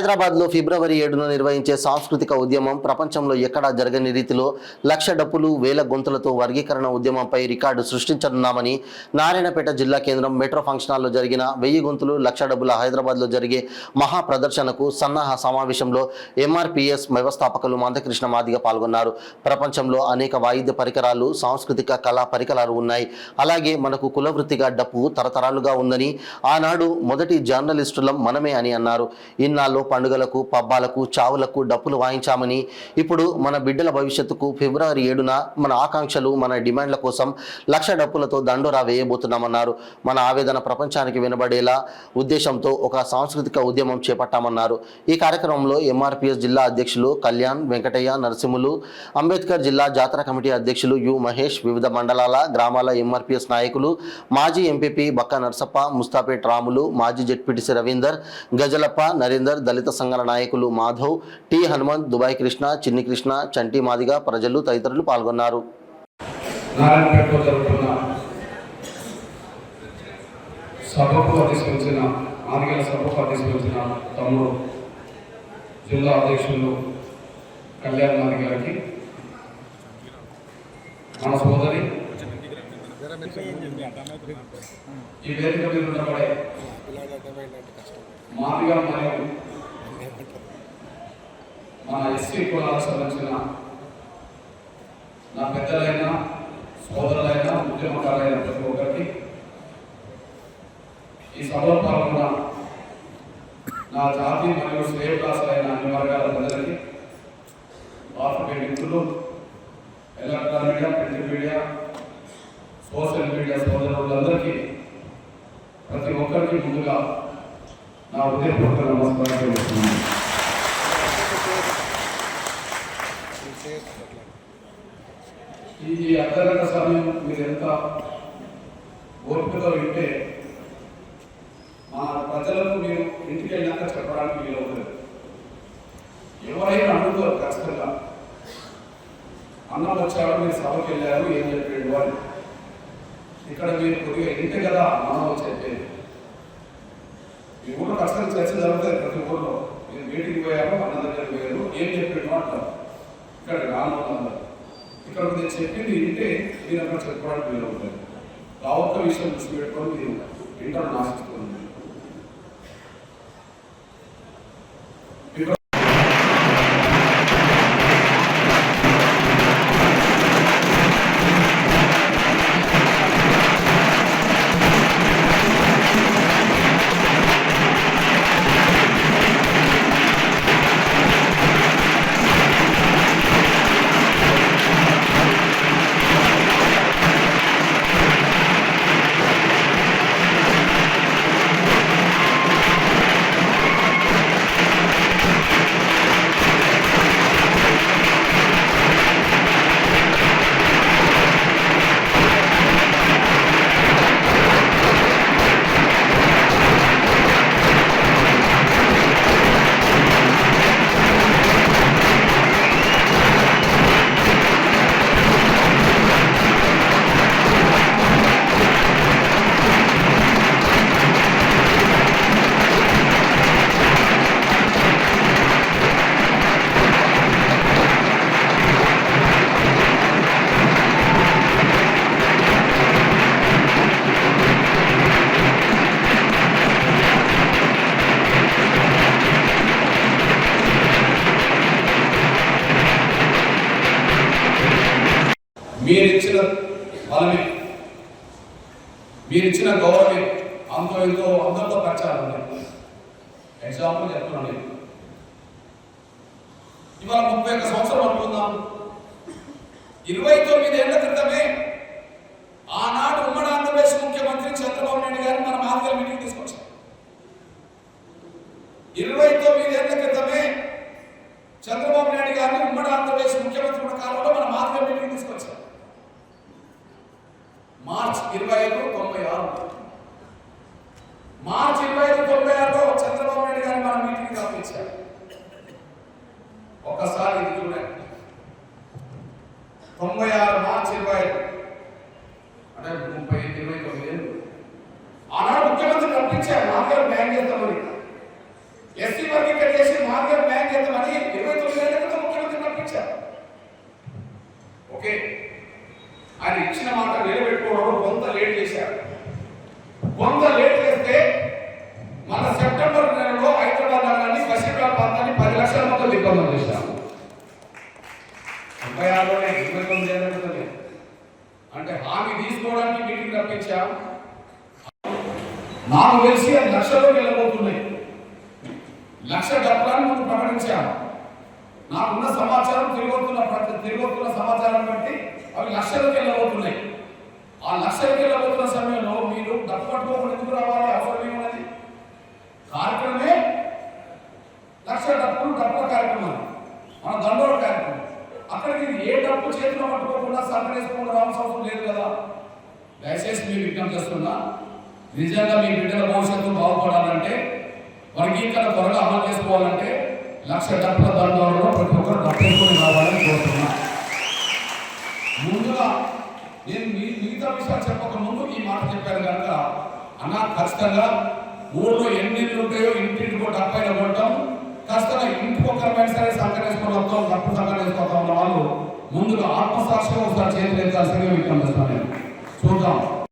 హైదరాబాద్లో ఫిబ్రవరి 7న నిర్వహించే సాంస్కృతిక ఉద్యమం ప్రపంచంలో ఎక్కడా జరగని రీతిలో లక్ష డప్పులు వేల గొంతులతో వర్గీకరణ ఉద్యమంపై రికార్డు సృష్టించనున్నామని నారాయణపేట జిల్లా కేంద్రం మెట్రో ఫంక్షన్ హాల్లో జరిగిన 1000 గొంతులు లక్ష డబ్బుల హైదరాబాద్లో జరిగే మహా ప్రదర్శనకు సన్నాహ సమావేశంలో ఎంఆర్పీఎస్ వ్యవస్థాపకులు మందకృష్ణ మాదిగ పాల్గొన్నారు. ప్రపంచంలో అనేక వాయిద్య పరికరాలు, సాంస్కృతిక కళా పరికరాలు ఉన్నాయి. అలాగే మనకు కులవృత్తిగా డప్పు తరతరాలుగా ఉందని, ఆనాడు మొదటి జర్నలిస్టులం మనమే అని అన్నారు. ఇన్నాళ్ళు పండుగలకు, పబ్బాలకు, చావులకు డప్పులు వాయించామని, ఇప్పుడు మన బిడ్డల భవిష్యత్తుకు ఫిబ్రవరి 7న మన ఆకాంక్షలు, మన డిమాండ్ల కోసం లక్ష డప్పులతో దండోరా వేయబోతున్నామన్నారు. మన ఆవేదన ప్రపంచానికి వినబడేలా ఉద్దేశంతో ఒక సాంస్కృతిక ఉద్యమం చేపట్టామన్నారు. ఈ కార్యక్రమంలో ఎంఆర్పీఎస్ జిల్లా అధ్యక్షులు కళ్యాణ్, వెంకటయ్య, నరసింహులు, అంబేద్కర్ జిల్లా జాతర కమిటీ అధ్యక్షులు యు మహేష్, వివిధ మండలాల గ్రామాల ఎంఆర్పీఎస్ నాయకులు, మాజీ ఎంపీపీ బక్క నర్సప్ప, ముస్తాపేట్ రాములు, మాజీ జెడ్పీటీసీ రవీందర్, గజలప్ప, నరేందర్, దళిత సంఘాల నాయకులు మాధవ్, టి హనుమంత్, దుబాయ్ కృష్ణ, చిన్ని కృష్ణ, చంటి మాదిగ, ప్రజలు తదితరులు పాల్గొన్నారు. తమ్ముడు జిల్లా అధ్యక్షులు కళ్యాణ్ మాది గారికి, మన సోదరి ఈ వేదిక మీద ఉండబడే మాదిగా మరియు మన ఎస్సీ కులాలకు సంబంధించిన నా పెద్దలైన, సోదరులైన, ఉద్యమకారులైన ప్రతి ఒక్కరికి, ఈ సభలో పాల్గొన్న నా జాతి మరియు శ్రేయభిలాషులైన అన్ని వర్గాల ప్రజలకి, వార్తా మిత్రులు, electronic media, print media, social media సోదరులందరికీ, ప్రతి ఒక్కరికి ముందుగా నా హృదయపూర్వక నమస్కారం చేస్తున్నాను. ఈ అర్ధగంట సమయం మీరు ఎంత ఓపికతో వింటే మా ప్రజలకు మీరు ఇంటికి వెళ్ళాక చెప్పడానికి వీలవుతుంది. ఎవరైనా అడుగుతారు ఖచ్చితంగా, అన్నం వచ్చాడు, మీరు సభకి వెళ్ళారు, ఏం చెప్పాడు వాళ్ళు. ఇక్కడ మీరు కొద్దిగా ఇంటి కదా మనం చెప్పేది. ఈ ఊళ్ళో ఖచ్చితంగా చర్చ జరుగుతుంది. ప్రతి ఊళ్ళో మీరు మీటింగ్ పోయారు, అన్న దగ్గర పోయారు, ఏం చెప్పాడు అంటారు. ఇక్కడ రాను అన్నారు. ఇక్కడ మీరు చెప్పింది వింటే మీరు అక్కడ చెప్పుకోవడానికి వీలవుతుంది. ఆ ఒక్క విషయం దృష్టి పెట్టుకొని మీరు ఇంటర్ ఆశిస్తుంది. మీరిచ్చిన బలమే, మీరిచ్చిన గౌరవమే అంతో ఎంతో అందరితో పరిచయాలు ఉన్నాయి. ఎగ్జాంపుల్ చెప్తున్నాను నేను. ఇవాళ 31 సంవత్సరం అనుకుందాం. 29 ఏళ్ల క్రితమే ఆనాడు ఉమ్మడి ఆంధ్రప్రదేశ్ ముఖ్యమంత్రి చంద్రబాబు నాయుడు గారు మన మాదిగల మీటింగ్ తీసుకొచ్చారు. 29 ఏళ్ల క్రితమే చంద్రబాబు నాయుడు గారిని ఉమ్మడి ఆంధ్రప్రదేశ్ ముఖ్యమంత్రి ఉన్న కాలంలో మన మాదిగల మీటింగ్ తీసుకొచ్చారు. మార్చ్ 25, 96 మార్చ్ 25, 96లో చంద్రబాబు నాయుడు గారిని మన మీటింగ్ పంపించారు. ఒక్కసారి ఇది చూడండి. 96 మార్చ్ 25 అంటే 29 ఏళ్ళు. ఆనాడు ముఖ్యమంత్రి పంపించారు మాదిగలు బ్యాన్ చేస్తామని. ఎస్సీ వర్గీకరణ చేసి ఒప్పందం చేశాము. 96లోనే 29 ఏళ్ళ క్రితమే. అంటే హామీ తీసుకోవడానికి మీటింగ్ రప్పించాం. నాకు తెలిసి అది లక్షలోకి వెళ్ళబోతున్నాయి. 1,00,000 డబ్బులను ముందు ప్రకటించాము. నాకున్న సమాచారం తిరిగొస్తున్న సమాచారం బట్టి అవి 1,00,000కి వెళ్ళబోతున్నాయి. ఆ 1,00,000కి వెళ్ళబోతున్న సమయంలో మీరు డబ్బు పట్టుకోకుండా ఎందుకు రావాలి? అవసరం ఏమున్నది? కార్యక్రమమే 1,00,000 డబ్బుల కార్యక్రమం, మన దండోర కార్యక్రమం. అక్కడికి ఏ డబ్బు చేతిలో పట్టుకోకుండా సంకరేసుకోకుండా రావాల్సిన అవసరం లేదు కదా. దయచేసి మీరు విజ్ఞప్తి చేస్తున్నా, నిజంగా మీ బిడ్డల భవిష్యత్తు బాగుపడాలంటే, వర్గీకరణ త్వరగా అమలు చేసుకోవాలంటే 1,00,000 డబ్బుల దండోరలో ప్రతి ఒక్కరు డబ్బుకొని రావాలని కోరుతున్నా. ముందుగా నేను మిగతా విషయాలు చెప్పక ముందు ఈ మాట చెప్పాను కనుక అన్నా, ఖచ్చితంగా ఊళ్ళో ఎన్ని ఇళ్ళు ఉంటాయో ఇంటింటికో డబ్బైన కొట్టడం, ఖచ్చితంగా ఇంటికి ఒక్కరిపైన సరే సంకరేసుకొని వస్తాం, డబ్బు సంకరేసుకొస్తా ఉన్న వాళ్ళు ముందుగా ఆత్మసాక్షిగా ఒకసారి చేతులు ఎత్తాల్సిందిగా విజ్ఞప్తి చేస్తాను. నేను చూద్దాం.